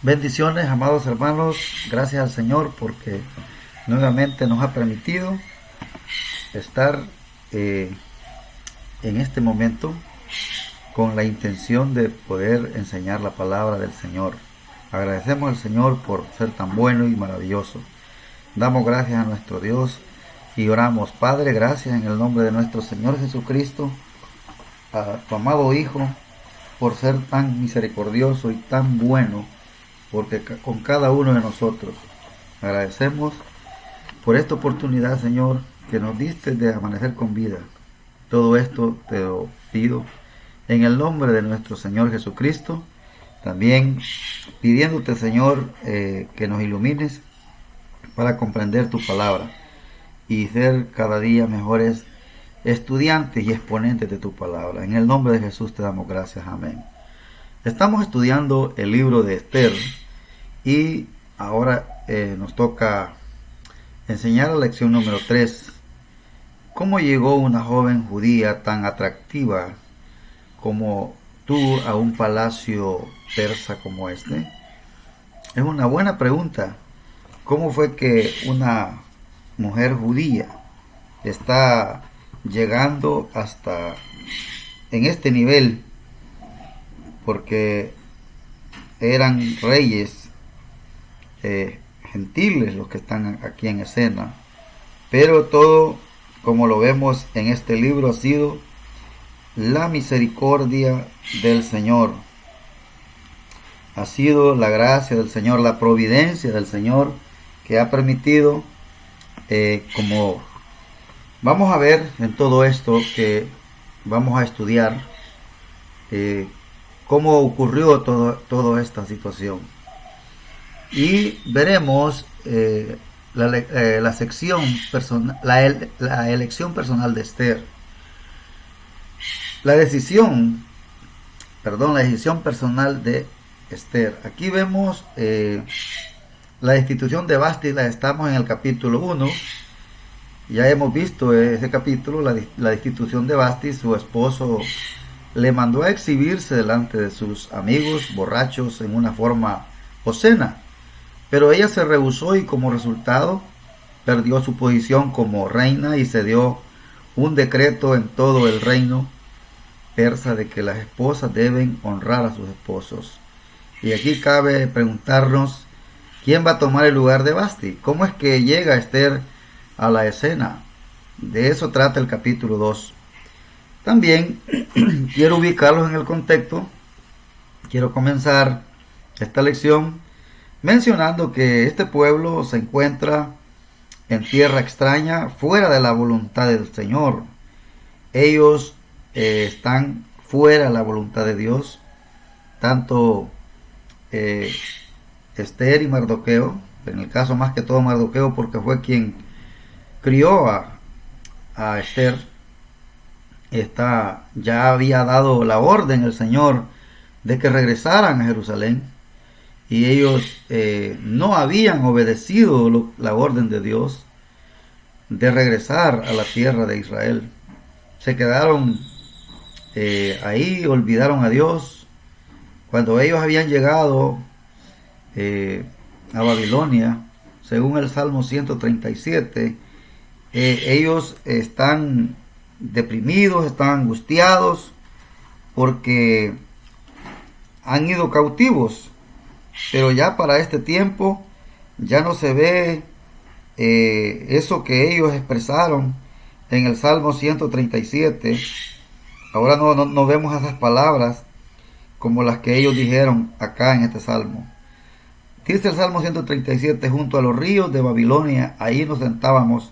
Bendiciones, amados hermanos. Gracias al Señor porque nuevamente nos ha permitido estar en este momento con la intención de poder enseñar la palabra del Señor. Agradecemos al Señor por ser tan bueno y maravilloso. Damos gracias a nuestro Dios y oramos: Padre, gracias en el nombre de nuestro Señor Jesucristo, a tu amado Hijo, por ser tan misericordioso y tan bueno, porque con cada uno de nosotros agradecemos por esta oportunidad, Señor, que nos diste de amanecer con vida. Todo esto te lo pido en el nombre de nuestro Señor Jesucristo, también pidiéndote, Señor, que nos ilumines para comprender tu palabra y ser cada día mejores estudiantes y exponentes de tu palabra. En el nombre de Jesús te damos gracias. Amén. Estamos estudiando el libro de Esther y ahora nos toca enseñar la lección número 3. ¿Cómo llegó una joven judía tan atractiva como tú a un palacio persa como este? Es una buena pregunta. ¿Cómo fue que una mujer judía está llegando hasta en este nivel? Porque eran reyes gentiles los que están aquí en escena, pero todo, como lo vemos en este libro, ha sido la misericordia del Señor, ha sido la gracia del Señor, la providencia del Señor, que ha permitido, como vamos a ver en todo esto que vamos a estudiar, cómo ocurrió toda esta situación. Y veremos la sección personal, la elección personal de Esther. La decisión personal de Esther. Aquí vemos la destitución de Vasti. Estamos en el capítulo 1. Ya hemos visto ese capítulo, la destitución de Vasti. Su esposo le mandó a exhibirse delante de sus amigos borrachos en una forma obscena, pero ella se rehusó y como resultado perdió su posición como reina y se dio un decreto en todo el reino persa de que las esposas deben honrar a sus esposos. Y aquí cabe preguntarnos, ¿quién va a tomar el lugar de Vasti? ¿Cómo es que llega Esther a la escena? De eso trata el capítulo 2. También quiero ubicarlos en el contexto. Quiero comenzar esta lección mencionando que este pueblo se encuentra en tierra extraña, fuera de la voluntad del Señor. Ellos están fuera de la voluntad de Dios, tanto Esther y Mardoqueo, en el caso más que todo Mardoqueo porque fue quien crió a Esther. Ya había dado la orden el Señor de que regresaran a Jerusalén y ellos no habían obedecido la orden de Dios de regresar a la tierra de Israel. Se quedaron ahí, olvidaron a Dios. Cuando ellos habían llegado a Babilonia, según el Salmo 137, ellos están deprimidos, están angustiados porque han ido cautivos, pero ya para este tiempo ya no se ve eso que ellos expresaron en el Salmo 137. Ahora no vemos esas palabras como las que ellos dijeron acá en este Salmo. Dice el Salmo 137: junto a los ríos de Babilonia, ahí nos sentábamos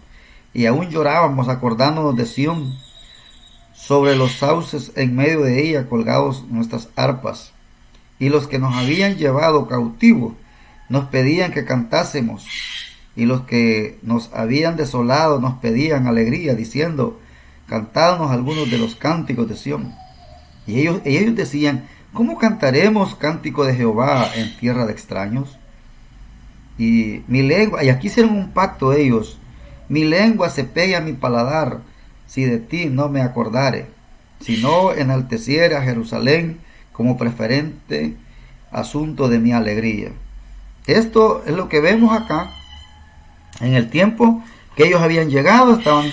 y aún llorábamos acordándonos de Sión, sobre los sauces en medio de ella colgados nuestras arpas. Y los que nos habían llevado cautivos nos pedían que cantásemos, y los que nos habían desolado nos pedían alegría, diciendo: cantadnos algunos de los cánticos de Sión. Y ellos decían: ¿cómo cantaremos cántico de Jehová en tierra de extraños? Y mi lengua, y aquí hicieron un pacto ellos: mi lengua se pega a mi paladar, si de ti no me acordare, si no enalteciere a Jerusalén como preferente asunto de mi alegría. Esto es lo que vemos acá. En el tiempo que ellos habían llegado estaban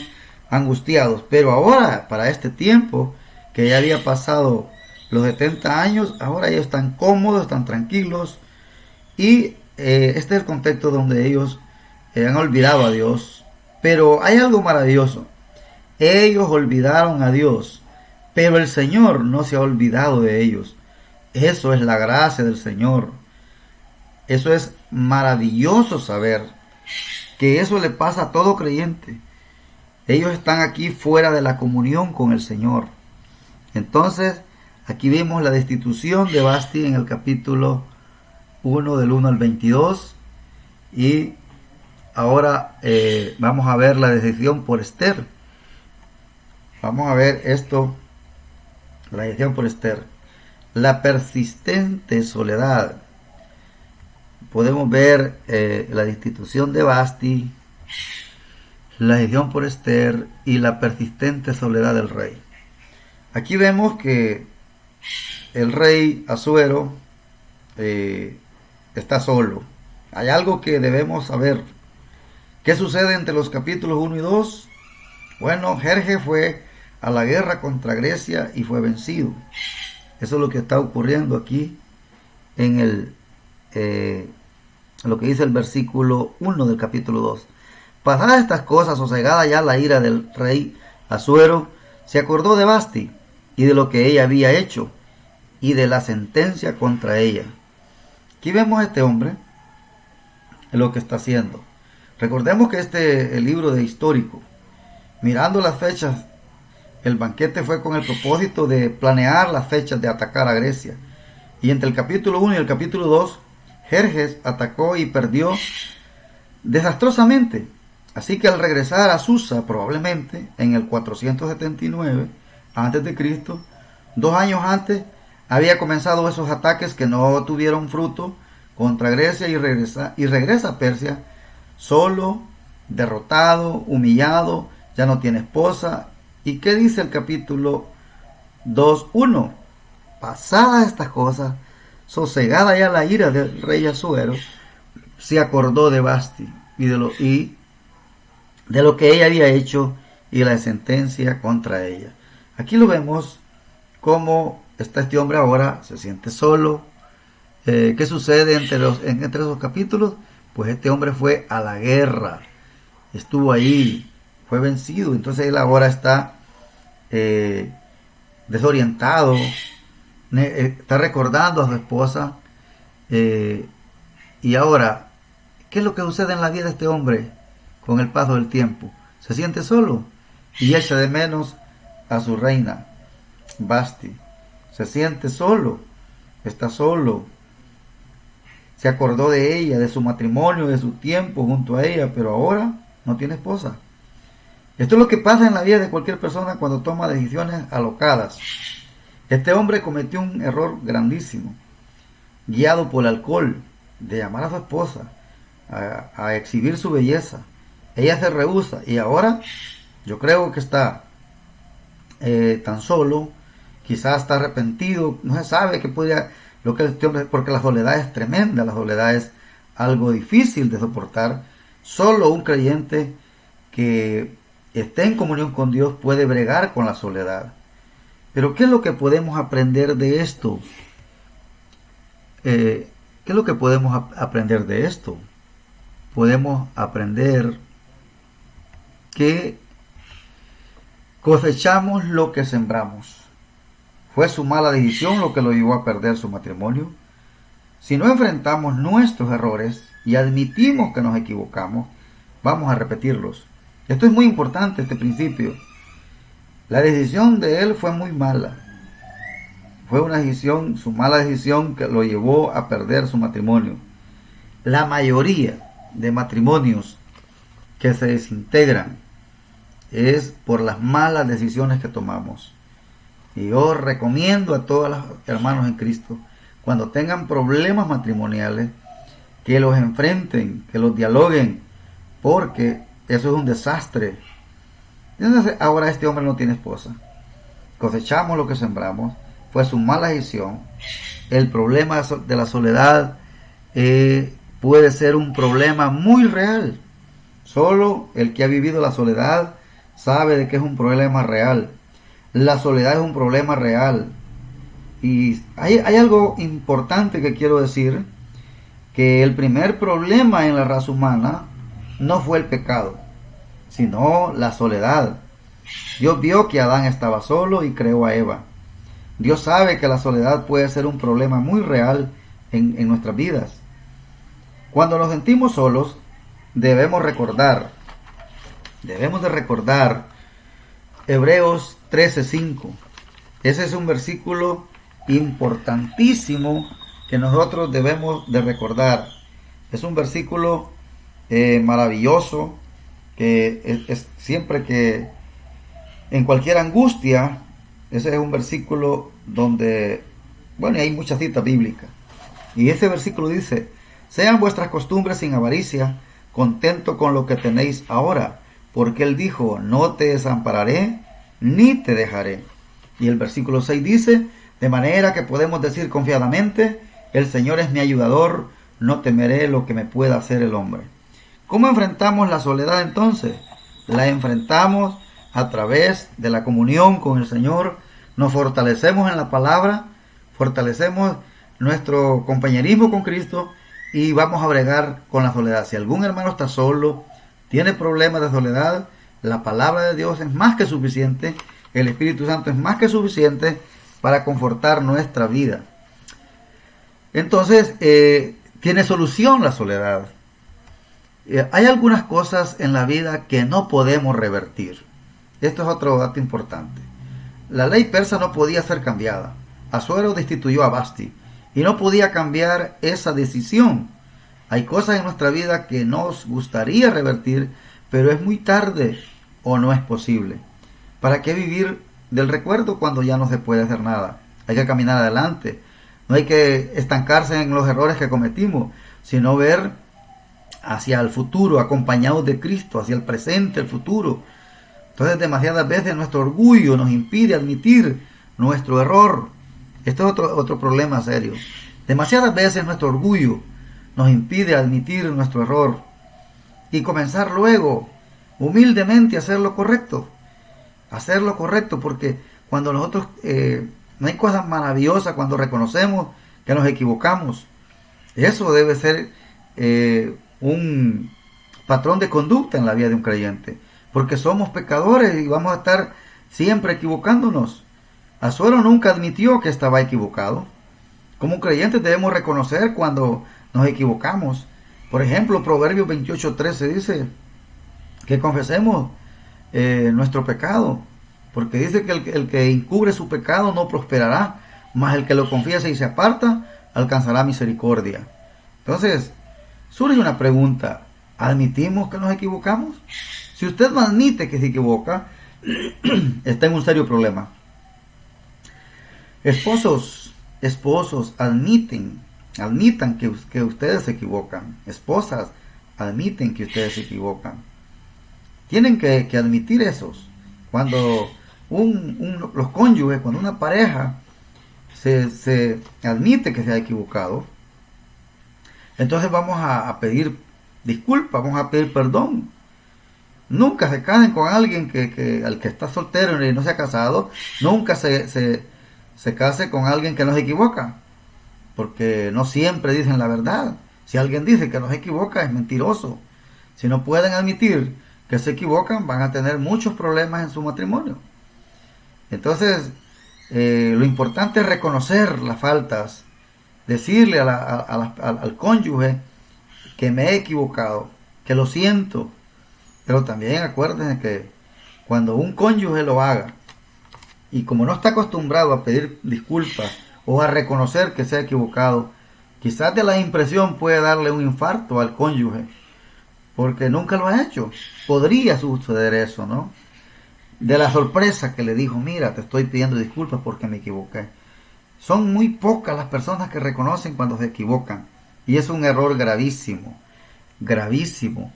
angustiados, pero ahora, para este tiempo que ya había pasado los 70 años, ahora ellos están cómodos, están tranquilos, y este es el contexto donde ellos han olvidado a Dios. Pero hay algo maravilloso. Ellos olvidaron a Dios, pero el Señor no se ha olvidado de ellos. Eso es la gracia del Señor. Eso es maravilloso saber que eso le pasa a todo creyente. Ellos están aquí fuera de la comunión con el Señor. Entonces, aquí vemos la destitución de Basti en el capítulo 1 del 1 al 22. Y ahora vamos a ver la decisión por Esther. Vamos a ver esto, la decisión por Esther. La persistente soledad. Podemos ver la destitución de Basti, la decisión por Esther y la persistente soledad del rey. Aquí vemos que el rey Asuero está solo. Hay algo que debemos saber. ¿Qué sucede entre los capítulos 1 y 2? Bueno, Jerjes fue a la guerra contra Grecia y fue vencido. Eso es lo que está ocurriendo aquí en lo que dice el versículo 1 del capítulo 2. Pasadas estas cosas, sosegada ya la ira del rey Asuero, se acordó de Basti y de lo que ella había hecho y de la sentencia contra ella. Aquí vemos a este hombre lo que está haciendo. Recordemos que el libro de histórico, mirando las fechas, el banquete fue con el propósito de planear las fechas de atacar a Grecia. Y entre el capítulo 1 y el capítulo 2, Jerjes atacó y perdió desastrosamente. Así que al regresar a Susa, probablemente en el 479 a.C., 2 años antes, había comenzado esos ataques que no tuvieron fruto contra Grecia, y regresa a Persia solo, derrotado, humillado, ya no tiene esposa. ¿Y qué dice el capítulo 2:1? Pasadas estas cosas, sosegada ya la ira del rey Asuero, se acordó de Basti y de lo que ella había hecho y la sentencia contra ella. Aquí lo vemos cómo está este hombre ahora, se siente solo. ¿Qué sucede entre esos capítulos? Pues este hombre fue a la guerra, estuvo ahí, fue vencido. Entonces él ahora está desorientado, está recordando a su esposa. Y ahora, ¿qué es lo que sucede en la vida de este hombre con el paso del tiempo? Se siente solo y echa de menos a su reina, Basti. Se siente solo, está solo. Se acordó de ella, de su matrimonio, de su tiempo junto a ella, pero ahora no tiene esposa. Esto es lo que pasa en la vida de cualquier persona cuando toma decisiones alocadas. Este hombre cometió un error grandísimo, guiado por el alcohol, de llamar a su esposa a exhibir su belleza. Ella se rehúsa y ahora yo creo que está tan solo, quizás está arrepentido, no se sabe qué podría, lo que este hombre, porque la soledad es tremenda, la soledad es algo difícil de soportar. Solo un creyente que esté en comunión con Dios puede bregar con la soledad. Pero ¿qué es lo que podemos aprender de esto? ¿Qué es lo que podemos aprender de esto? Podemos aprender que cosechamos lo que sembramos. ¿Fue su mala decisión lo que lo llevó a perder su matrimonio? Si no enfrentamos nuestros errores y admitimos que nos equivocamos, vamos a repetirlos. Esto es muy importante, este principio. La decisión de él fue muy mala. Fue una decisión, su mala decisión, que lo llevó a perder su matrimonio. La mayoría de matrimonios que se desintegran es por las malas decisiones que tomamos. Y yo recomiendo a todos los hermanos en Cristo, cuando tengan problemas matrimoniales, que los enfrenten, que los dialoguen, porque eso es un desastre. Entonces, ahora este hombre no tiene esposa. Cosechamos lo que sembramos. Fue su mala decisión. El problema de la soledad puede ser un problema muy real. Solo el que ha vivido la soledad sabe de que es un problema real. La soledad es un problema real. Y hay algo importante que quiero decir, que el primer problema en la raza humana no fue el pecado, sino la soledad. Dios vio que Adán estaba solo y creó a Eva. Dios sabe que la soledad puede ser un problema muy real en nuestras vidas. Cuando nos sentimos solos, debemos de recordar Hebreos 13:5. Ese es un versículo importantísimo que nosotros debemos de recordar. Es un versículo maravilloso, que es siempre que en cualquier angustia, ese es un versículo donde, bueno, hay muchas citas bíblicas. Y este versículo dice: sean vuestras costumbres sin avaricia, contento con lo que tenéis ahora, porque Él dijo: no te desampararé, ni te dejaré. Y el versículo 6 dice: de manera que podemos decir confiadamente: el Señor es mi ayudador, no temeré lo que me pueda hacer el hombre. ¿Cómo enfrentamos la soledad entonces? La enfrentamos a través de la comunión con el Señor. Nos fortalecemos en la palabra, fortalecemos nuestro compañerismo con Cristo y vamos a bregar con la soledad. Si algún hermano está solo, tiene problemas de soledad, la palabra de Dios es más que suficiente, el Espíritu Santo es más que suficiente para confortar nuestra vida. Entonces, tiene solución la soledad. Hay algunas cosas en la vida que no podemos revertir. Esto es otro dato importante. La ley persa no podía ser cambiada. Asuero destituyó a Basti y no podía cambiar esa decisión. Hay cosas en nuestra vida que nos gustaría revertir, pero es muy tarde o no es posible. ¿Para qué vivir del recuerdo cuando ya no se puede hacer nada? Hay que caminar adelante. No hay que estancarse en los errores que cometimos, sino ver hacia el futuro, acompañados de Cristo, hacia el presente, el futuro. Entonces, demasiadas veces nuestro orgullo nos impide admitir nuestro error. Esto es otro problema serio. Demasiadas veces nuestro orgullo nos impide admitir nuestro error y comenzar luego humildemente a hacer lo correcto. Hacer lo correcto, porque cuando nosotros, no hay cosas maravillosas cuando reconocemos que nos equivocamos. Eso debe ser un patrón de conducta en la vida de un creyente, porque somos pecadores y vamos a estar siempre equivocándonos. Asuero nunca admitió que estaba equivocado. Como creyentes debemos reconocer cuando nos equivocamos. Por ejemplo, Proverbios 28:13 dice que confesemos nuestro pecado, porque dice que el que encubre su pecado no prosperará, mas el que lo confiesa y se aparta alcanzará misericordia. Entonces, surge una pregunta: ¿admitimos que nos equivocamos? Si usted no admite que se equivoca, está en un serio problema. Esposos, admitan que ustedes se equivocan. Esposas, admiten que ustedes se equivocan. Tienen que admitir esos. Cuando los cónyuges, cuando una pareja se admite que se ha equivocado, entonces vamos a pedir disculpas, vamos a pedir perdón. Nunca se casen con alguien al que está soltero y no se ha casado. Nunca se case con alguien que no se equivoca, porque no siempre dicen la verdad. Si alguien dice que no se equivoca, es mentiroso. Si no pueden admitir que se equivocan, van a tener muchos problemas en su matrimonio. Entonces, lo importante es reconocer las faltas, decirle al cónyuge que me he equivocado, que lo siento. Pero también acuérdense que cuando un cónyuge lo haga, y como no está acostumbrado a pedir disculpas o a reconocer que se ha equivocado, quizás de la impresión puede darle un infarto al cónyuge, porque nunca lo ha hecho. Podría suceder eso, ¿no? De la sorpresa que le dijo: mira, te estoy pidiendo disculpas porque me equivoqué. Son muy pocas las personas que reconocen cuando se equivocan, y es un error gravísimo, gravísimo.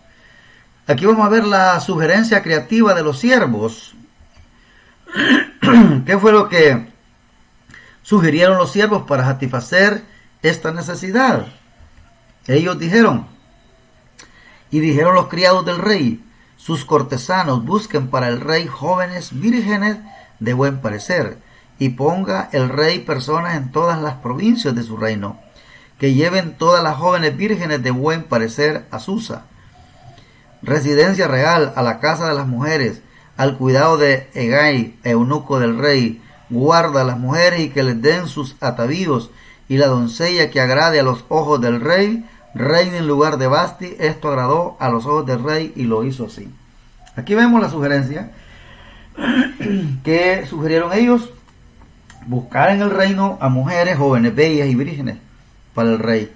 Aquí vamos a ver la sugerencia creativa de los siervos. ¿Qué fue lo que sugirieron los siervos para satisfacer esta necesidad? Ellos dijeron los criados del rey, sus cortesanos busquen para el rey jóvenes vírgenes de buen parecer, y ponga el rey personas en todas las provincias de su reino, que lleven todas las jóvenes vírgenes de buen parecer a Susa, residencia real, a la casa de las mujeres, al cuidado de Hegai, eunuco del rey, guarda a las mujeres y que les den sus atavíos, y la doncella que agrade a los ojos del rey, reina en lugar de Vasti. Esto agradó a los ojos del rey y lo hizo así. Aquí vemos la sugerencia que sugirieron ellos: buscar en el reino a mujeres jóvenes, bellas y vírgenes para el rey,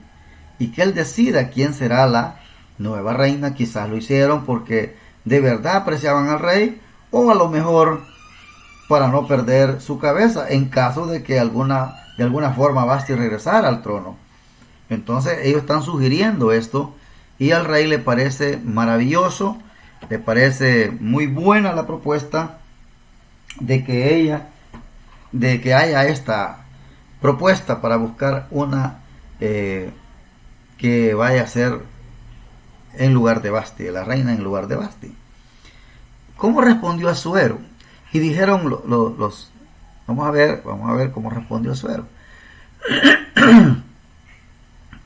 y que él decida quién será la nueva reina. Quizás lo hicieron porque de verdad apreciaban al rey, o a lo mejor para no perder su cabeza en caso de que de alguna forma Vasti regresara al trono. Entonces ellos están sugiriendo esto, y al rey le parece maravilloso, le parece muy buena la propuesta de que haya esta propuesta para buscar una que vaya a ser en lugar de Vasti, la reina en lugar de Vasti. ¿Cómo respondió Asuero? Y dijeron vamos a ver cómo respondió Asuero.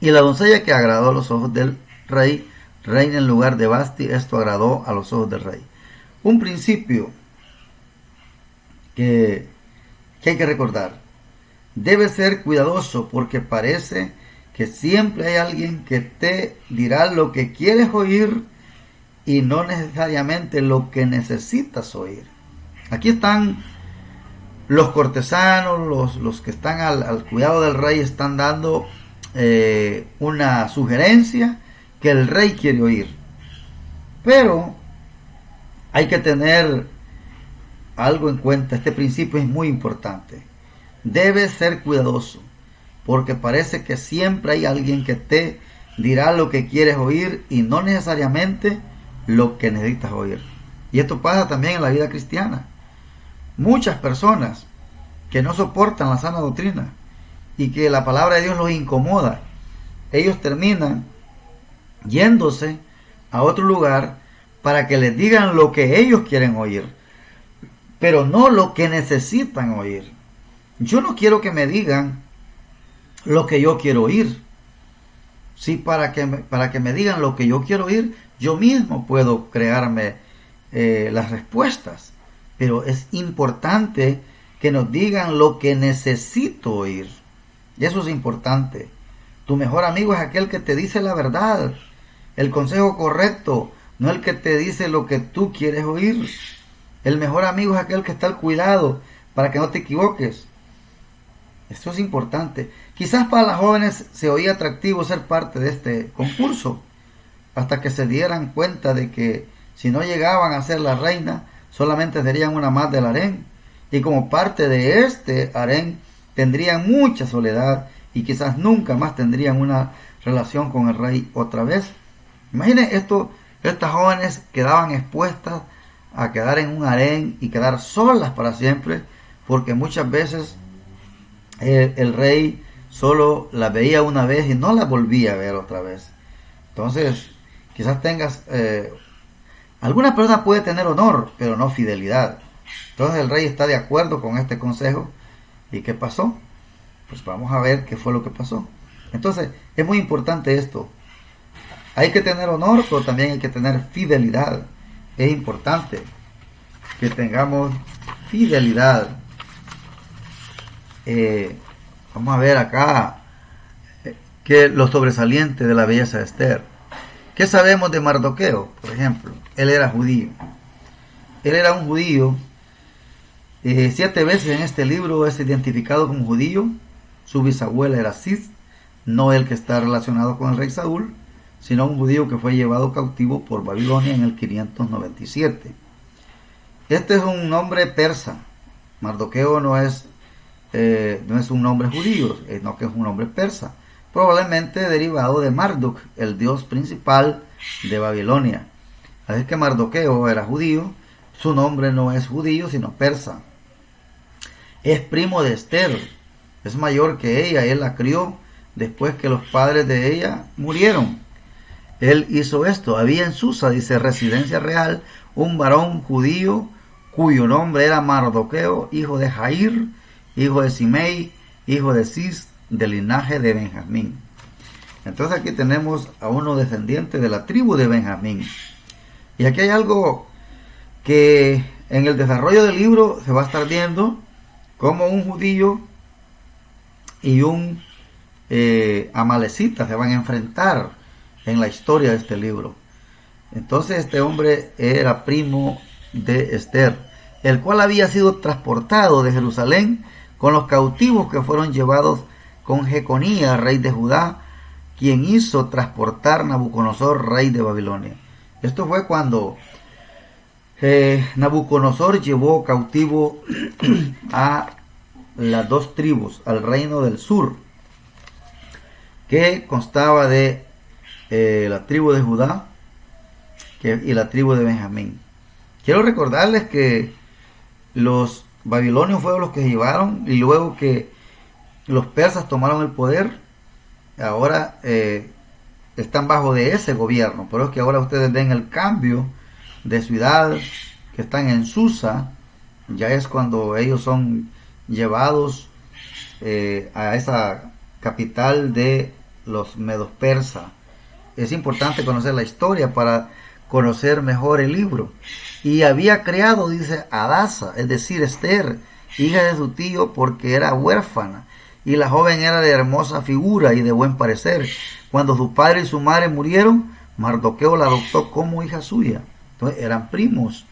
Y la doncella que agradó a los ojos del rey, reina en lugar de Vasti. Esto agradó a los ojos del rey. Un principio que hay que recordar: debe ser cuidadoso, porque parece que siempre hay alguien que te dirá lo que quieres oír y no necesariamente lo que necesitas oír. Aquí están los cortesanos, los que están al cuidado del rey, están dando una sugerencia que el rey quiere oír. Pero hay que tener algo en cuenta. Este principio es muy importante. Debes ser cuidadoso, porque parece que siempre hay alguien que te dirá lo que quieres oír y no necesariamente lo que necesitas oír. Y esto pasa también en la vida cristiana. Muchas personas que no soportan la sana doctrina y que la palabra de Dios los incomoda, ellos terminan yéndose a otro lugar para que les digan lo que ellos quieren oír, pero no lo que necesitan oír. Yo no quiero que me digan lo que yo quiero oír. Sí, para que me digan lo que yo quiero oír, yo mismo puedo crearme las respuestas. Pero es importante que nos digan lo que necesito oír. Y eso es importante. Tu mejor amigo es aquel que te dice la verdad, el consejo correcto, no el que te dice lo que tú quieres oír. El mejor amigo es aquel que está al cuidado para que no te equivoques. Esto es importante. Quizás para las jóvenes se oía atractivo ser parte de este concurso, hasta que se dieran cuenta de que si no llegaban a ser la reina, solamente serían una más del harén, y como parte de este harén tendrían mucha soledad y quizás nunca más tendrían una relación con el rey otra vez. Imaginen esto: estas jóvenes quedaban expuestas a quedar en un harén y quedar solas para siempre, porque muchas veces el rey solo las veía una vez y no las volvía a ver otra vez. Entonces quizás tengas alguna persona puede tener honor, pero no fidelidad. Entonces el rey está de acuerdo con este consejo. ¿Y qué pasó? Pues vamos a ver qué fue lo que pasó. Entonces es muy importante esto. Hay que tener honor, pero también hay que tener fidelidad. Es importante que tengamos fidelidad. Vamos a ver acá que lo sobresaliente de la belleza de Esther. ¿Qué sabemos de Mardoqueo, por ejemplo? Él era judío. Él era un judío. 7 veces en este libro es identificado como judío. Su bisabuela era Cis, no el que está relacionado con el rey Saúl, sino un judío que fue llevado cautivo por Babilonia en el 597. Este es un nombre persa. Mardoqueo no es un nombre judío, no, que es un nombre persa, probablemente derivado de Marduk, el dios principal de Babilonia. Así que Mardoqueo era judío, su nombre no es judío sino persa. Es primo de Esther, es mayor que ella, él la crió, después que los padres de ella murieron. Él hizo esto. Había en Susa, dice, residencia real, un varón judío cuyo nombre era Mardoqueo, hijo de Jair, hijo de Simei, hijo de Cis, del linaje de Benjamín. Entonces aquí tenemos a uno descendiente de la tribu de Benjamín. Y aquí hay algo que en el desarrollo del libro se va a estar viendo, como un judío y un amalecita se van a enfrentar en la historia de este libro. Entonces este hombre era primo de Esther, el cual había sido transportado de Jerusalén con los cautivos que fueron llevados con Jeconías, rey de Judá, quien hizo transportar Nabucodonosor, rey de Babilonia. Esto fue cuando Nabucodonosor llevó cautivo a las dos tribus, al reino del sur, que constaba de la tribu de Judá y la tribu de Benjamín. Quiero recordarles que los babilonios fueron los que llevaron, y luego que los persas tomaron el poder, ahora están bajo de ese gobierno. Pero es que ahora ustedes ven el cambio de ciudad, que están en Susa, ya es cuando ellos son llevados a esa capital de los medos persas. Es importante conocer la historia para conocer mejor el libro. Y había creado, dice, Adasa, es decir, Esther, hija de su tío, porque era huérfana, y la joven era de hermosa figura y de buen parecer. Cuando su padre y su madre murieron, Mardoqueo la adoptó como hija suya. Entonces eran primos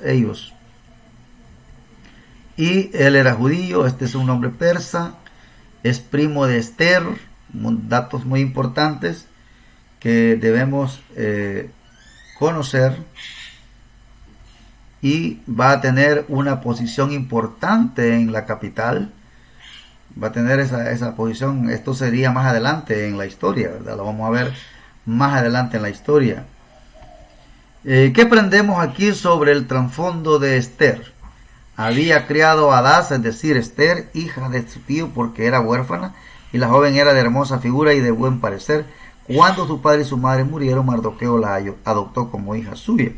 ellos. Y él era judío, este es un nombre persa, es primo de Esther. Datos muy importantes que debemos conocer, y va a tener una posición importante en la capital. Va a tener esa posición. Esto sería más adelante en la historia, ¿verdad? Lo vamos a ver más adelante en la historia. ¿Qué aprendemos aquí sobre el trasfondo de Esther? Había criado a Adasa, es decir, Esther, hija de su tío, porque era huérfana, y la joven era de hermosa figura y de buen parecer. Cuando su padre y su madre murieron, Mardoqueo la adoptó como hija suya.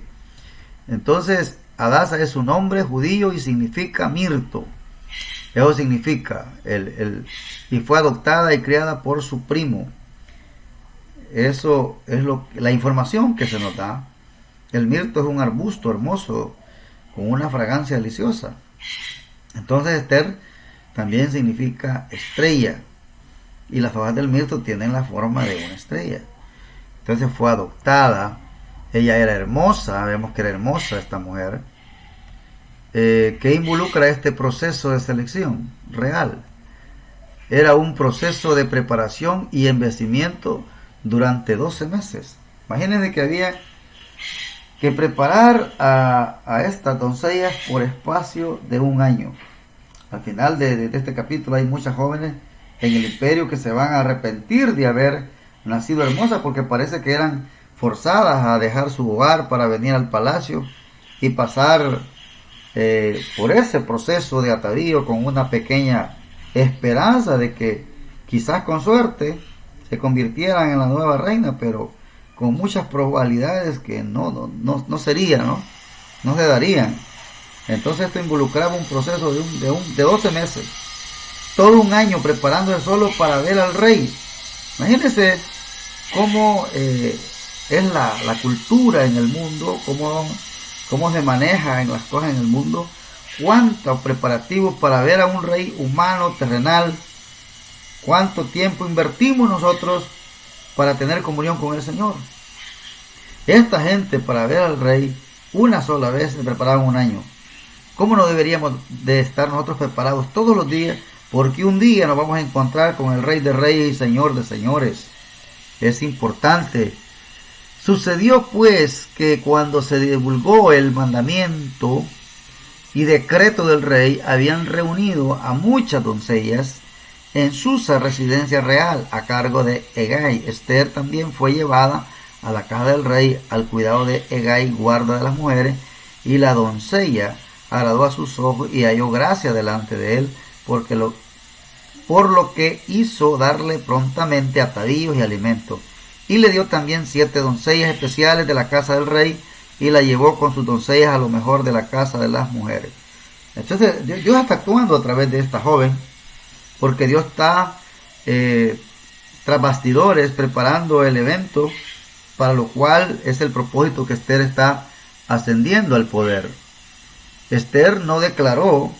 Entonces, Adasa es un nombre judío y significa mirto. Eso significa, y fue adoptada y criada por su primo. Eso es la información que se nos da. El mirto es un arbusto hermoso con una fragancia deliciosa. Entonces Esther también significa estrella, y las hojas del mirto tienen la forma de una estrella. Entonces fue adoptada. Ella era hermosa, vemos que era hermosa esta mujer. ¿Qué involucra este proceso de selección real? Era un proceso de preparación y embellecimiento durante 12 meses. Imagínense que había que preparar a estas doncellas por espacio de un año. Al final de este capítulo hay muchas jóvenes en el imperio que se van a arrepentir de haber nacido hermosas, porque parece que eran forzadas a dejar su hogar para venir al palacio y pasar por ese proceso de atavío con una pequeña esperanza de que quizás con suerte se convirtieran en la nueva reina, pero con muchas probabilidades que no sería, no se darían. Entonces esto involucraba un proceso de 12 meses, todo un año preparándose solo para ver al rey. Imagínense cómo es la cultura en el mundo, cómo se maneja en las cosas en el mundo, cuántos preparativos para ver a un rey humano, terrenal, cuánto tiempo invertimos nosotros para tener comunión con el Señor. Esta gente, para ver al rey una sola vez, se preparaban un año. ¿Cómo no deberíamos de estar nosotros preparados todos los días? Porque un día nos vamos a encontrar con el Rey de Reyes y Señor de Señores. Es importante. Sucedió pues que cuando se divulgó el mandamiento y decreto del rey, habían reunido a muchas doncellas en Susa, residencia real, a cargo de Hegai. Esther también fue llevada a la casa del rey al cuidado de Hegai, guarda de las mujeres, y la doncella agradó a sus ojos y halló gracia delante de él, porque por lo que hizo darle prontamente atavíos y alimentos. Y le dio también 7 doncellas especiales de la casa del rey, y la llevó con sus doncellas a lo mejor de la casa de las mujeres. Entonces Dios está actuando a través de esta joven, porque Dios está tras bastidores preparando el evento, para lo cual es el propósito que Esther está ascendiendo al poder. Esther no declaró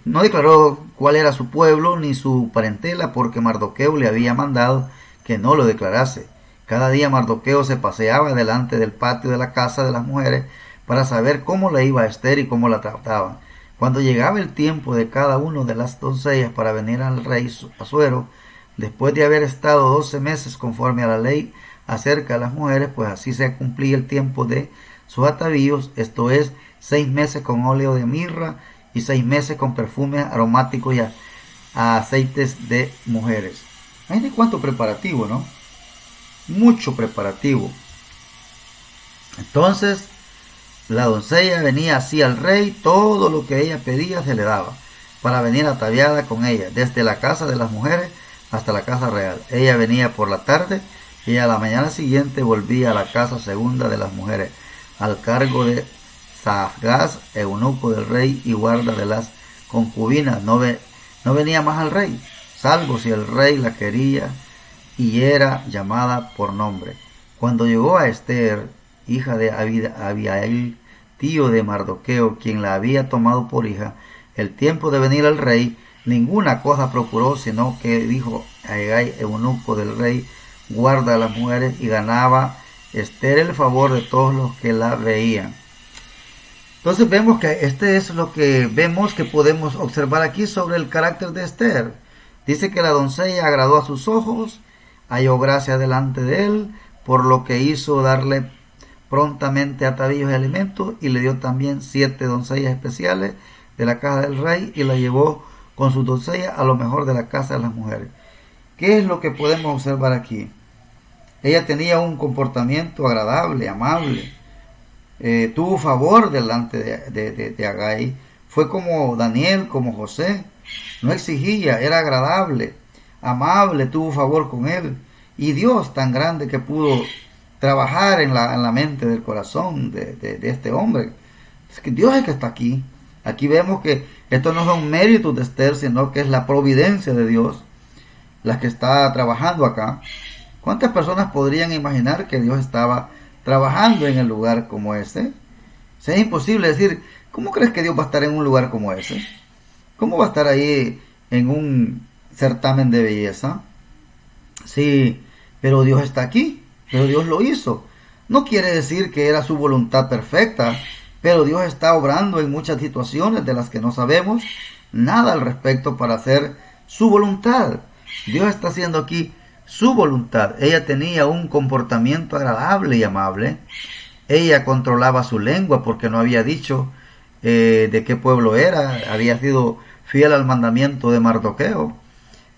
no declaró cuál era su pueblo ni su parentela, porque Mardoqueo le había mandado que no lo declarase. Cada día Mardoqueo se paseaba delante del patio de la casa de las mujeres para saber cómo le iba a Esther y cómo la trataban. Cuando llegaba el tiempo de cada una de las doncellas para venir al rey Asuero, después de haber estado 12 meses conforme a la ley acerca de las mujeres, pues así se cumplía el tiempo de sus atavíos, esto es, 6 meses con óleo de mirra y 6 meses con perfumes aromáticos y a aceites de mujeres. Hay cuánto preparativo, ¿no? Mucho preparativo. Entonces, la doncella venía así al rey, todo lo que ella pedía se le daba, para venir ataviada con ella, desde la casa de las mujeres hasta la casa real. Ella venía por la tarde y a la mañana siguiente volvía a la casa segunda de las mujeres, al cargo de Saasgaz, eunuco del rey y guarda de las concubinas. No venía más al rey, salvo si el rey la quería y era llamada por nombre. Cuando llegó a Esther, hija de Abihail, tío de Mardoqueo, quien la había tomado por hija, el tiempo de venir al rey, ninguna cosa procuró, sino que dijo a Hegai, eunuco del rey, guarda a las mujeres, y ganaba Esther el favor de todos los que la veían. Entonces vemos que este es lo que vemos que podemos observar aquí sobre el carácter de Esther. Dice que la doncella agradó a sus ojos, halló gracia delante de él, por lo que hizo darle prontamente atavíos y alimentos, y le dio también 7 doncellas especiales de la casa del rey, y la llevó con sus doncellas a lo mejor de la casa de las mujeres. ¿Qué es lo que podemos observar aquí? Ella tenía un comportamiento agradable, amable, tuvo favor delante de Hegai, fue como Daniel, como José, no exigía, era agradable, amable, tuvo favor con él, y Dios tan grande que pudo trabajar en la mente del corazón de este hombre. Es que Dios es el que está aquí. Aquí vemos que esto no son méritos de Esther, sino que es la providencia de Dios la que está trabajando acá. ¿Cuántas personas podrían imaginar que Dios estaba trabajando en el lugar como ese? Es imposible decir, ¿cómo crees que Dios va a estar en un lugar como ese? ¿Cómo va a estar ahí en un certamen de belleza? Sí, pero Dios está aquí, pero Dios lo hizo. No quiere decir que era su voluntad perfecta, pero Dios está obrando en muchas situaciones de las que no sabemos nada al respecto para hacer su voluntad. Dios está haciendo aquí su voluntad. Ella tenía un comportamiento agradable y amable. Ella controlaba su lengua porque no había dicho de qué pueblo era. Había sido fiel al mandamiento de Mardoqueo.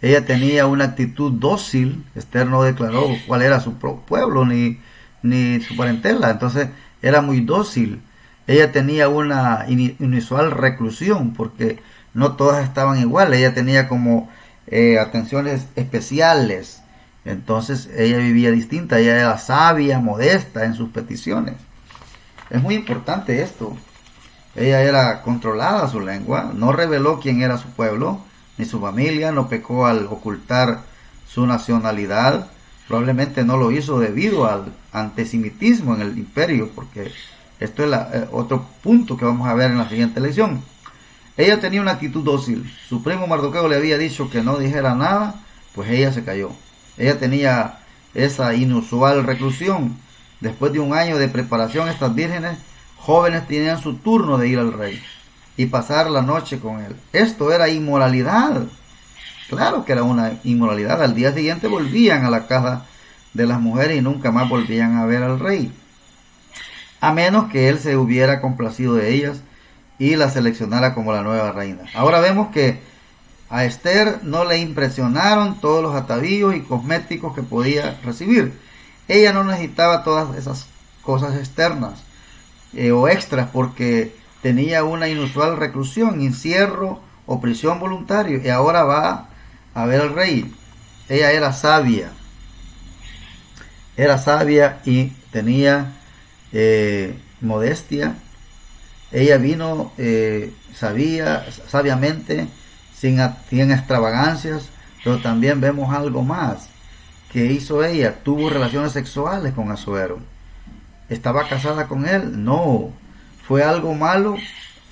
Ella tenía una actitud dócil. Esther no declaró cuál era su pueblo ni su parentela. Entonces era muy dócil. Ella tenía una inusual reclusión porque no todas estaban igual. Ella tenía como atenciones especiales. Entonces ella vivía distinta. Ella era sabia, modesta en sus peticiones. Es muy importante esto. Ella era controlada su lengua. No reveló quién era su pueblo ni su familia. No pecó al ocultar su nacionalidad. Probablemente no lo hizo debido al antisemitismo en el imperio, porque esto es otro punto que vamos a ver en la siguiente lección. Ella tenía una actitud dócil. Su primo Mardoqueo le había dicho que no dijera nada, pues ella se calló. Ella tenía esa inusual reclusión. Después de un año de preparación, estas vírgenes jóvenes tenían su turno de ir al rey y pasar la noche con él. Esto era inmoralidad. Claro que era una inmoralidad. Al día siguiente volvían a la casa de las mujeres y nunca más volvían a ver al rey, a menos que él se hubiera complacido de ellas y la seleccionara como la nueva reina. Ahora vemos que a Esther no le impresionaron todos los atavíos y cosméticos que podía recibir. Ella no necesitaba todas esas cosas externas o extras, porque tenía una inusual reclusión, encierro o prisión voluntario, y ahora va a ver al rey. Ella era sabia y tenía modestia. Ella vino sabiamente, sin extravagancias, pero también vemos algo más que hizo ella. Tuvo relaciones sexuales con Asuero. ¿Estaba casada con él? No. ¿Fue algo malo?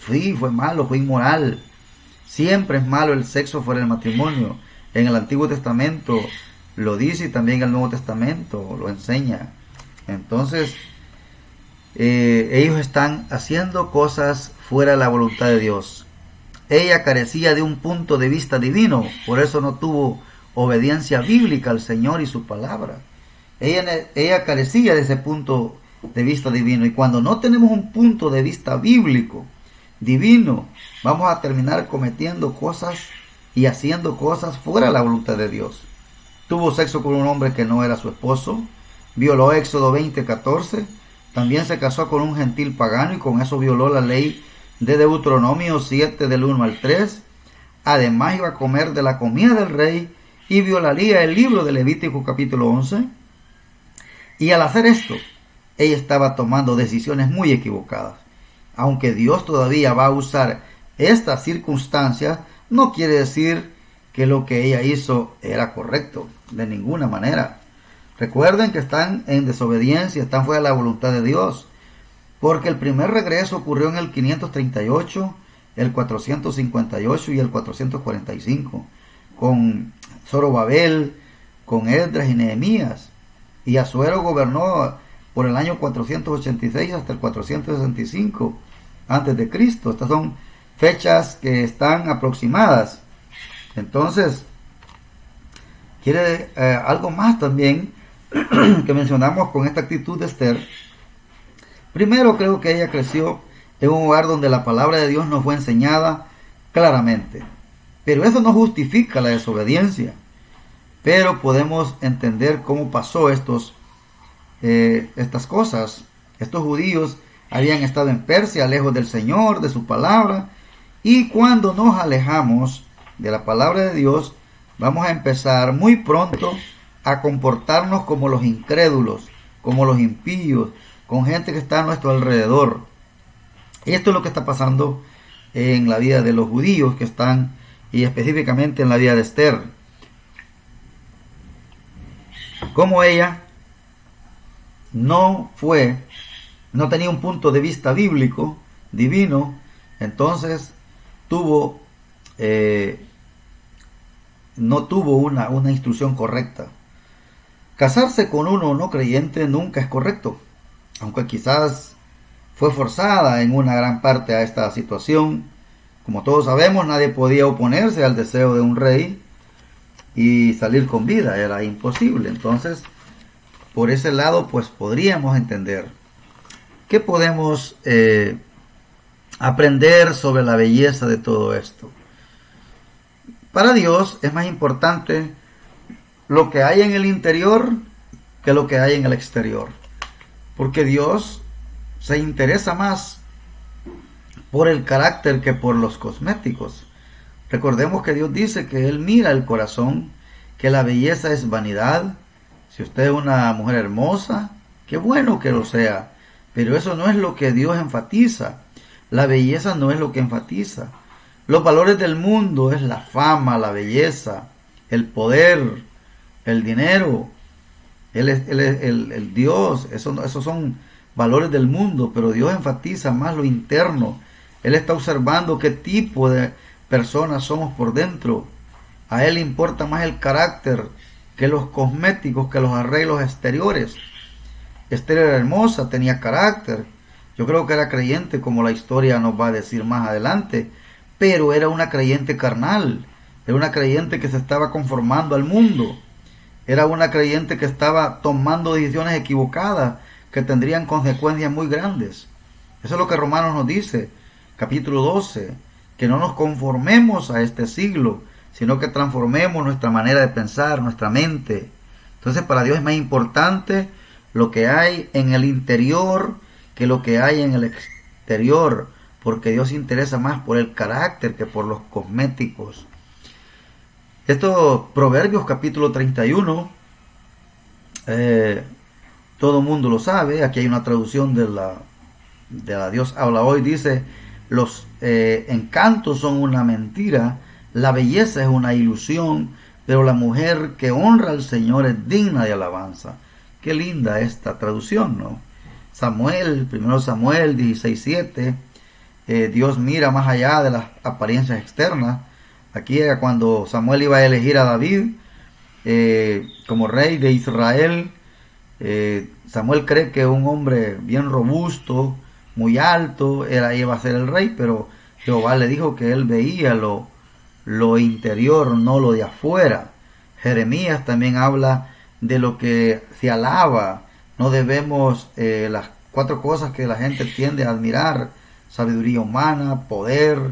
Sí, fue malo, fue inmoral. Siempre es malo el sexo fuera del matrimonio. En el Antiguo Testamento lo dice y también el Nuevo Testamento lo enseña. Entonces, ellos están haciendo cosas fuera de la voluntad de Dios. Ella carecía de un punto de vista divino, por eso no tuvo obediencia bíblica al Señor y su palabra. Ella carecía de ese punto de vista divino, y cuando no tenemos un punto de vista bíblico, divino, vamos a terminar cometiendo cosas y haciendo cosas fuera de la voluntad de Dios. Tuvo sexo con un hombre que no era su esposo, violó Éxodo 20:14, también se casó con un gentil pagano y con eso violó la ley de Deuteronomio 7 del 1 al 3. Además iba a comer de la comida del rey y violaría el libro de Levítico capítulo 11. Y al hacer esto, ella estaba tomando decisiones muy equivocadas. Aunque Dios todavía va a usar estas circunstancias, no quiere decir que lo que ella hizo era correcto, de ninguna manera. Recuerden que están en desobediencia, están fuera de la voluntad de Dios, porque el primer regreso ocurrió en el 538, el 458 y el 445, con Zorobabel, con Esdras y Nehemías. Y Asuero gobernó por el año 486 hasta el 465 antes de Cristo. Estas son fechas que están aproximadas. Entonces, quiere algo más también que mencionamos con esta actitud de Esther. Primero, creo que ella creció en un hogar donde la palabra de Dios nos fue enseñada claramente. Pero eso no justifica la desobediencia. Pero podemos entender cómo pasó estas cosas. Estos judíos habían estado en Persia, lejos del Señor, de su palabra. Y cuando nos alejamos de la palabra de Dios, vamos a empezar muy pronto a comportarnos como los incrédulos, como los impíos, con gente que está a nuestro alrededor. Esto es lo que está pasando en la vida de los judíos que están, y específicamente en la vida de Esther. Como ella no tenía un punto de vista bíblico, divino, entonces no tuvo una instrucción correcta. Casarse con uno no creyente nunca es correcto, aunque quizás fue forzada en una gran parte a esta situación. Como todos sabemos, nadie podía oponerse al deseo de un rey y salir con vida, era imposible. Entonces, por ese lado, pues podríamos entender. ¿Qué podemos aprender sobre la belleza de todo esto? Para Dios es más importante lo que hay en el interior que lo que hay en el exterior, porque Dios se interesa más por el carácter que por los cosméticos. Recordemos que Dios dice que Él mira el corazón, que la belleza es vanidad. Si usted es una mujer hermosa, qué bueno que lo sea, pero eso no es lo que Dios enfatiza. La belleza no es lo que enfatiza. Los valores del mundo es la fama, la belleza, el poder, el dinero, el Dios. Esos son valores del mundo, pero Dios enfatiza más lo interno. Él está observando qué tipo de personas somos por dentro. A Él le importa más el carácter que los cosméticos, que los arreglos exteriores. Esther era hermosa, tenía carácter. Yo creo que era creyente, como la historia nos va a decir más adelante, pero era una creyente carnal, era una creyente que se estaba conformando al mundo, era una creyente que estaba tomando decisiones equivocadas que tendrían consecuencias muy grandes. Eso es lo que Romanos nos dice, capítulo 12, que no nos conformemos a este siglo, sino que transformemos nuestra manera de pensar, nuestra mente. Entonces, para Dios es más importante lo que hay en el interior que lo que hay en el exterior, porque Dios se interesa más por el carácter que por los cosméticos. Esto, Proverbios capítulo 31, todo el mundo lo sabe. Aquí hay una traducción de la Dios habla hoy. Dice: los encantos son una mentira, la belleza es una ilusión, pero la mujer que honra al Señor es digna de alabanza. Qué linda esta traducción, ¿no? Samuel, 1 Samuel 16:7, Dios mira más allá de las apariencias externas. Aquí era cuando Samuel iba a elegir a David como rey de Israel. Samuel cree que un hombre bien robusto, muy alto, iba a ser el rey, pero Jehová le dijo que él veía lo interior, no lo de afuera. Jeremías también habla de lo que se alaba. No debemos las 4 cosas que la gente tiende a admirar: sabiduría humana, poder,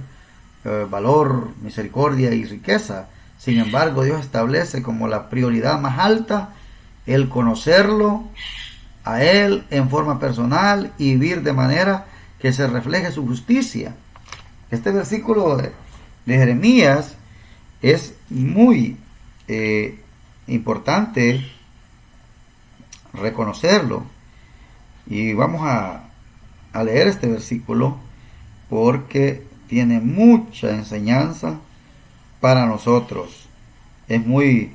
valor, misericordia y riqueza. Sin embargo, Dios establece como la prioridad más alta el conocerlo a Él en forma personal y vivir de manera que se refleje su justicia. Este versículo de Jeremías es muy importante reconocerlo. Y vamos a leer este versículo porque tiene mucha enseñanza para nosotros. Es muy,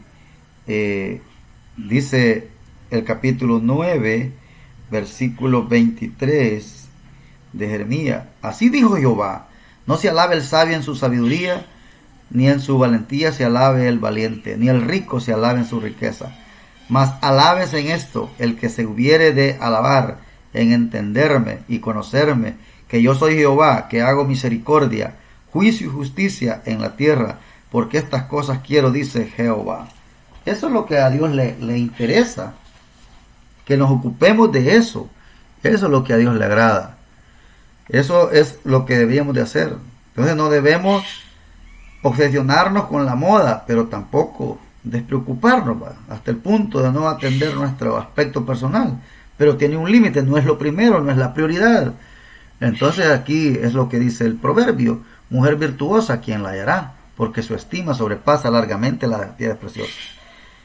dice el capítulo 9, versículo 23 de Jeremías: así dijo Jehová, no se alabe el sabio en su sabiduría, ni en su valentía se alabe el valiente, ni el rico se alabe en su riqueza. Mas alábese en esto el que se hubiere de alabar, en entenderme y conocerme, que yo soy Jehová, que hago misericordia, juicio y justicia en la tierra, porque estas cosas quiero, dice Jehová. Eso es lo que a Dios le interesa, que nos ocupemos de eso. Eso es lo que a Dios le agrada. Eso es lo que deberíamos de hacer. Entonces no debemos obsesionarnos con la moda, pero tampoco despreocuparnos, hasta el punto de no atender nuestro aspecto personal. Pero tiene un límite, no es lo primero, no es la prioridad. Entonces aquí es lo que dice el proverbio: mujer virtuosa, ¿quién la hallará? Porque su estima sobrepasa largamente la de piedras preciosas.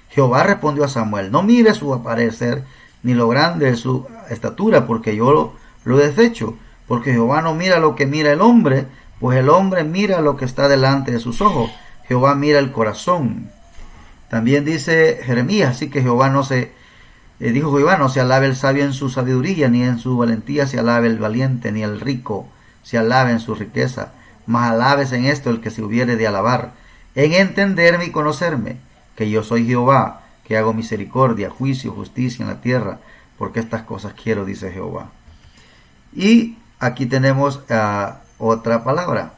Jehová respondió a Samuel: no mire su aparecer, ni lo grande de su estatura, porque yo lo desecho. Porque Jehová no mira lo que mira el hombre, pues el hombre mira lo que está delante de sus ojos. Jehová mira el corazón. También dice Jeremías: así que Jehová dijo Jehová, no se alabe el sabio en su sabiduría, ni en su valentía se alabe el valiente, ni el rico se alabe en su riqueza. Mas alabes en esto el que se hubiere de alabar, en entenderme y conocerme, que yo soy Jehová, que hago misericordia, juicio, justicia en la tierra, porque estas cosas quiero, dice Jehová. Y aquí tenemos otra palabra.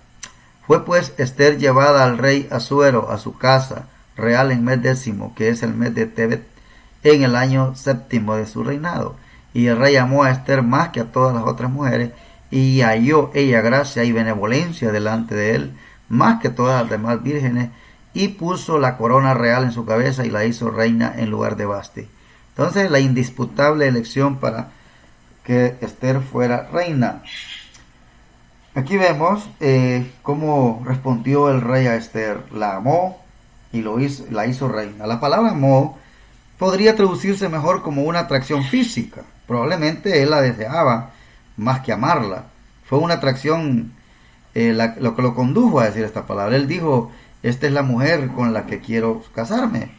Fue pues Esther llevada al rey Asuero a su casa real en mes 10, que es el mes de Tebet, en el año 7 de su reinado. Y el rey amó a Esther más que a todas las otras mujeres, y halló ella gracia y benevolencia delante de él, más que todas las demás vírgenes, y puso la corona real en su cabeza y la hizo reina en lugar de Vasti. Entonces, la indisputable elección para que Esther fuera reina. Aquí vemos cómo respondió el rey a Esther. La amó y la hizo reina. La palabra amó podría traducirse mejor como una atracción física. Probablemente él la deseaba más que amarla. Fue una atracción lo que lo condujo a decir esta palabra. Él dijo: esta es la mujer con la que quiero casarme.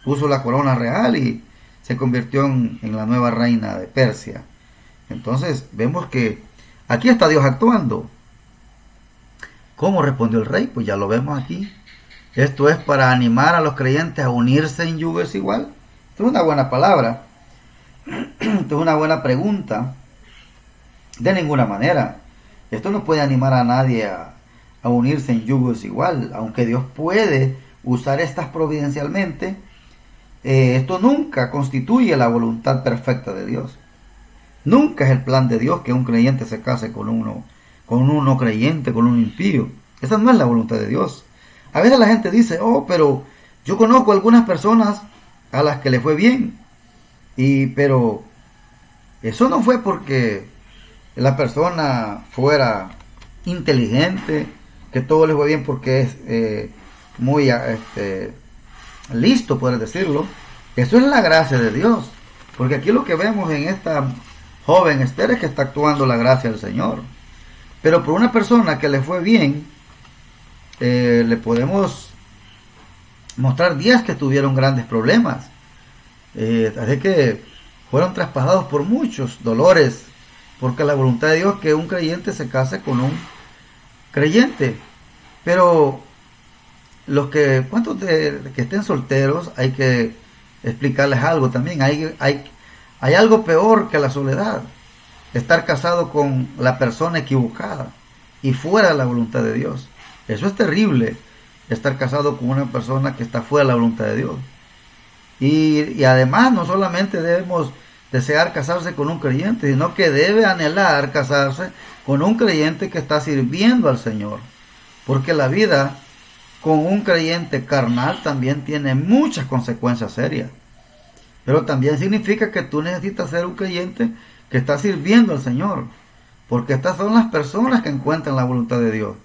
Puso la corona real y se convirtió en la nueva reina de Persia. Entonces vemos que aquí está Dios actuando. ¿Cómo respondió el rey? Pues ya lo vemos aquí. Esto es para animar a los creyentes a unirse en yugo desigual. Esto es una buena palabra. Esto es una buena pregunta. De ninguna manera. Esto no puede animar a nadie a unirse en yugo desigual. Aunque Dios puede usar estas providencialmente, esto nunca constituye la voluntad perfecta de Dios. Nunca es el plan de Dios que un creyente se case con un no creyente, con un impío. Esa no es la voluntad de Dios. A veces la gente dice: oh, pero yo conozco algunas personas a las que le fue bien. Pero eso no fue porque la persona fuera inteligente, que todo le fue bien porque es muy listo, puedes decirlo. Eso es la gracia de Dios. Porque aquí lo que vemos en esta joven Esther es que está actuando la gracia del Señor. Pero por una persona que le fue bien, le podemos mostrar días que tuvieron grandes problemas. Así que fueron traspasados por muchos dolores, porque la voluntad de Dios es que un creyente se case con un creyente. Pero cuantos que estén solteros, hay que explicarles algo también. Hay algo peor que la soledad: estar casado con la persona equivocada y fuera de la voluntad de Dios. Eso es terrible, estar casado con una persona que está fuera de la voluntad de Dios. Y además no solamente debemos desear casarse con un creyente, sino que debe anhelar casarse con un creyente que está sirviendo al Señor. Porque la vida con un creyente carnal también tiene muchas consecuencias serias. Pero también significa que tú necesitas ser un creyente que está sirviendo al Señor. Porque estas son las personas que encuentran la voluntad de Dios.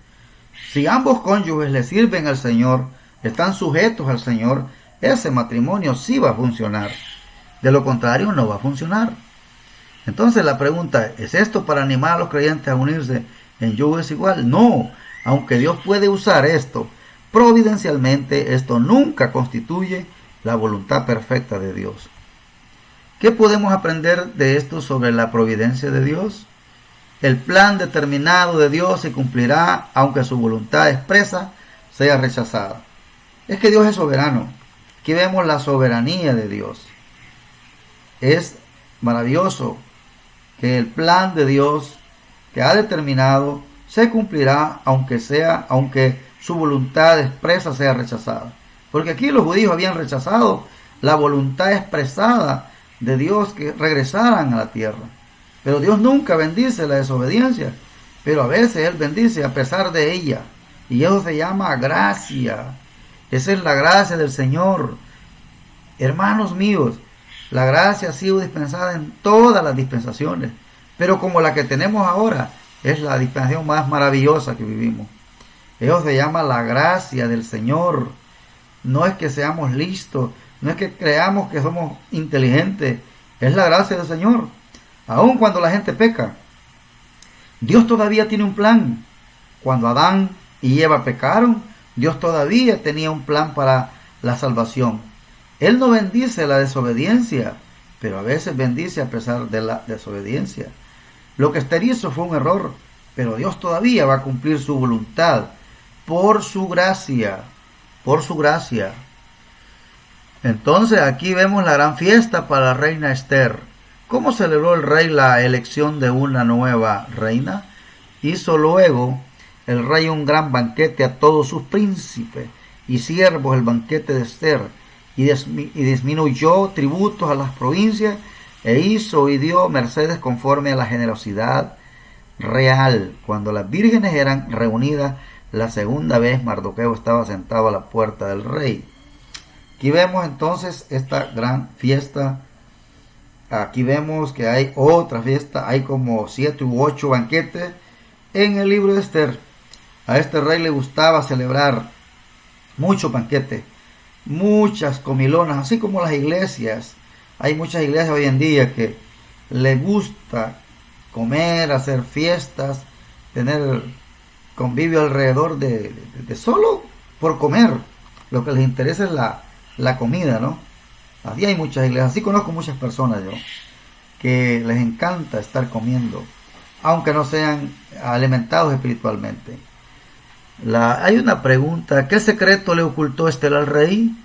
Si ambos cónyuges le sirven al Señor, están sujetos al Señor, ese matrimonio sí va a funcionar. De lo contrario, no va a funcionar. Entonces la pregunta ¿es esto para animar a los creyentes a unirse en yugo desigual? No, aunque Dios puede usar esto providencialmente, esto nunca constituye la voluntad perfecta de Dios. ¿Qué podemos aprender de esto sobre la providencia de Dios? El plan determinado de Dios se cumplirá aunque su voluntad expresa sea rechazada. Es que Dios es soberano. Aquí vemos la soberanía de Dios. Es maravilloso que el plan de Dios que ha determinado se cumplirá aunque su voluntad expresa sea rechazada. Porque aquí los judíos habían rechazado la voluntad expresada de Dios que regresaran a la tierra. Pero Dios nunca bendice la desobediencia, pero a veces Él bendice a pesar de ella. Y eso se llama gracia. Esa es la gracia del Señor. Hermanos míos, la gracia ha sido dispensada en todas las dispensaciones, pero como la que tenemos ahora es la dispensación más maravillosa que vivimos. Eso se llama la gracia del Señor. No es que seamos listos, no es que creamos que somos inteligentes, es la gracia del Señor. Aun cuando la gente peca, Dios todavía tiene un plan. Cuando Adán y Eva pecaron, Dios todavía tenía un plan para la salvación. Él no bendice la desobediencia, pero a veces bendice a pesar de la desobediencia. Lo que Esther hizo fue un error, pero Dios todavía va a cumplir su voluntad por su gracia, por su gracia. Entonces aquí vemos la gran fiesta para la reina Esther. ¿Cómo celebró el rey la elección de una nueva reina? Hizo luego el rey un gran banquete a todos sus príncipes y siervos, el banquete de Esther, y disminuyó tributos a las provincias, e hizo y dio mercedes conforme a la generosidad real. Cuando las vírgenes eran reunidas la segunda vez, Mardoqueo estaba sentado a la puerta del rey. Aquí vemos entonces esta gran fiesta. Aquí vemos que hay otra fiesta, hay como 7 u 8 banquetes en el libro de Esther. A este rey le gustaba celebrar muchos banquetes, muchas comilonas, así como las iglesias. Hay muchas iglesias hoy en día que le gusta comer, hacer fiestas, tener convivio alrededor de solo por comer. Lo que les interesa es la comida, ¿no? Así hay muchas iglesias, así conozco muchas personas yo, que les encanta estar comiendo, aunque no sean alimentados espiritualmente. Hay una pregunta: ¿qué secreto le ocultó Esther al rey?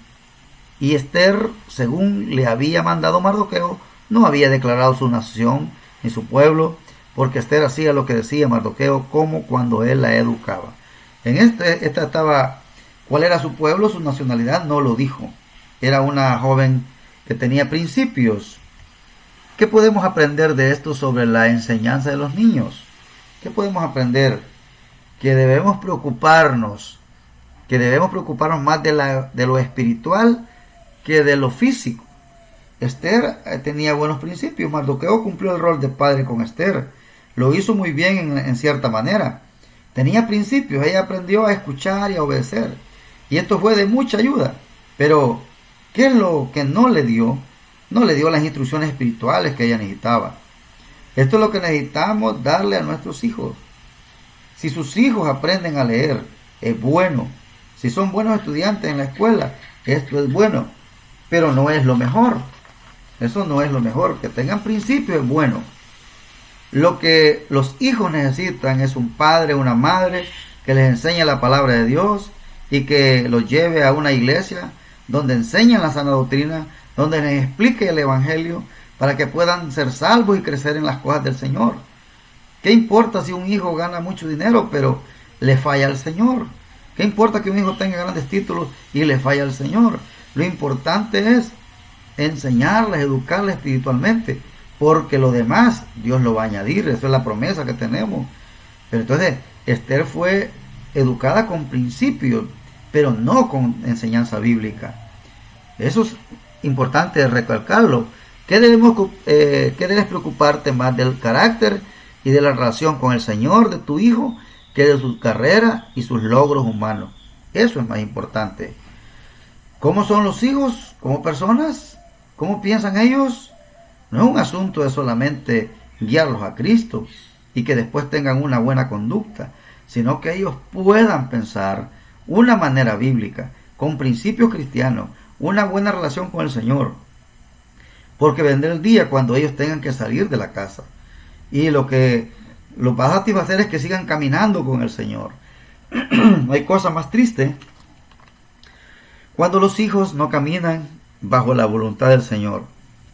Y Esther, según le había mandado Mardoqueo, no había declarado su nación ni su pueblo, porque Esther hacía lo que decía Mardoqueo, como cuando él la educaba. En esta estaba, ¿cuál era su pueblo? Su nacionalidad no lo dijo. Era una joven que tenía principios. ¿Qué podemos aprender de esto sobre la enseñanza de los niños? ¿Qué podemos aprender? Que debemos preocuparnos más de lo espiritual que de lo físico. Esther tenía buenos principios. Mardoqueo cumplió el rol de padre con Esther. Lo hizo muy bien en cierta manera. tenía principios, ella aprendió a escuchar y a obedecer. Y esto fue de mucha ayuda. Pero, ¿qué es lo que no le dio? No le dio las instrucciones espirituales que ella necesitaba. Esto es lo que necesitamos darle a nuestros hijos. Si sus hijos aprenden a leer, es bueno. Si son buenos estudiantes en la escuela, esto es bueno. Pero no es lo mejor. Eso no es lo mejor. Que tengan principios es bueno. Lo que los hijos necesitan es un padre, una madre que les enseñe la palabra de Dios y que los lleve a una iglesia donde enseñan la sana doctrina, donde les explique el evangelio para que puedan ser salvos y crecer en las cosas del Señor. ¿Qué importa si un hijo gana mucho dinero pero le falla al Señor? ¿Qué importa que un hijo tenga grandes títulos y le falla al Señor? Lo importante es enseñarles, educarles espiritualmente, porque lo demás Dios lo va a añadir. Eso es la promesa que tenemos. Pero entonces Esther fue educada con principios, pero no con enseñanza bíblica. Eso es importante recalcarlo. ¿Qué debes preocuparte más del carácter y de la relación con el Señor de tu hijo que de su carrera y sus logros humanos? Eso es más importante. ¿Cómo son los hijos como personas? ¿Cómo piensan ellos? No es un asunto de solamente guiarlos a Cristo y que después tengan una buena conducta, sino que ellos puedan pensar una manera bíblica, con principios cristianos, una buena relación con el Señor. Porque vendrá el día cuando ellos tengan que salir de la casa. Y lo que los va a satisfacer es que sigan caminando con el Señor. No hay cosa más triste cuando los hijos no caminan bajo la voluntad del Señor.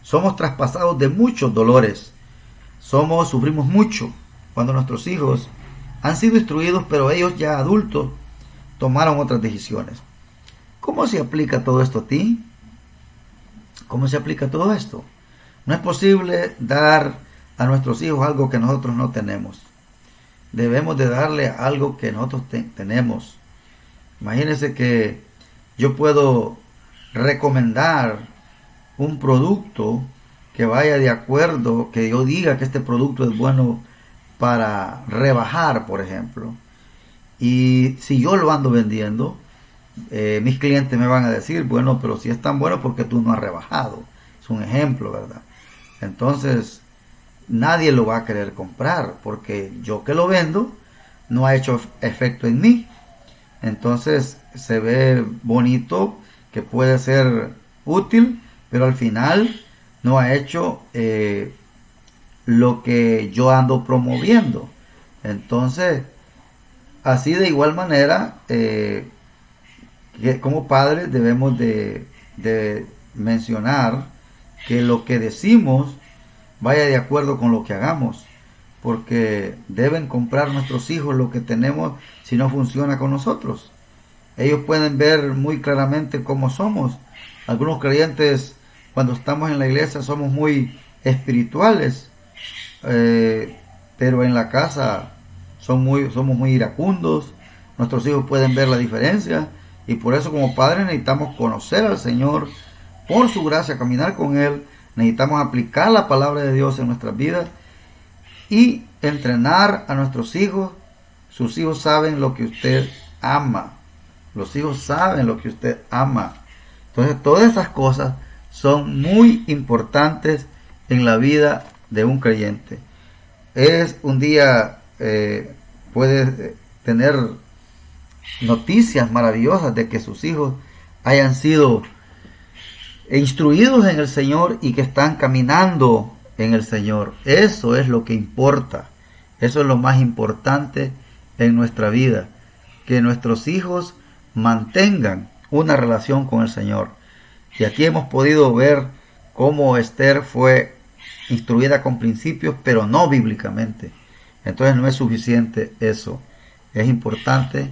Somos traspasados de muchos dolores. Sufrimos mucho cuando nuestros hijos han sido instruidos, pero ellos ya adultos tomaron otras decisiones. ¿Cómo se aplica todo esto a ti? ¿Cómo se aplica todo esto? No es posible dar a nuestros hijos algo que nosotros no tenemos. Debemos de darle algo que nosotros tenemos. Imagínense que yo puedo recomendar un producto que vaya de acuerdo, que yo diga que este producto es bueno para rebajar, por ejemplo. Y si yo lo ando vendiendo, mis clientes me van a decir, bueno, pero si es tan bueno porque tú no has rebajado. Es un ejemplo, ¿verdad? Entonces, nadie lo va a querer comprar porque yo que lo vendo no ha hecho efecto en mí. Entonces, se ve bonito, que puede ser útil, pero al final no ha hecho lo que yo ando promoviendo. Entonces, así de igual manera, que como padres debemos de mencionar que lo que decimos vaya de acuerdo con lo que hagamos, porque deben comprar nuestros hijos lo que tenemos si no funciona con nosotros. Ellos pueden ver muy claramente cómo somos. Algunos creyentes, cuando estamos en la iglesia, somos muy espirituales, pero en la casa somos muy iracundos. Nuestros hijos pueden ver la diferencia, y por eso como padres necesitamos conocer al Señor, por su gracia caminar con Él. Necesitamos aplicar la palabra de Dios en nuestras vidas y entrenar a nuestros hijos. Sus hijos saben lo que usted ama. Los hijos saben lo que usted ama. Entonces, todas esas cosas son muy importantes en la vida de un creyente. Es un día, puede tener noticias maravillosas de que sus hijos hayan sido instruidos en el Señor y que están caminando en el Señor. Eso es lo que importa. Eso es lo más importante en nuestra vida. Que nuestros hijos mantengan una relación con el Señor. Y aquí hemos podido ver cómo Esther fue instruida con principios, pero no bíblicamente. Entonces no es suficiente eso. Es importante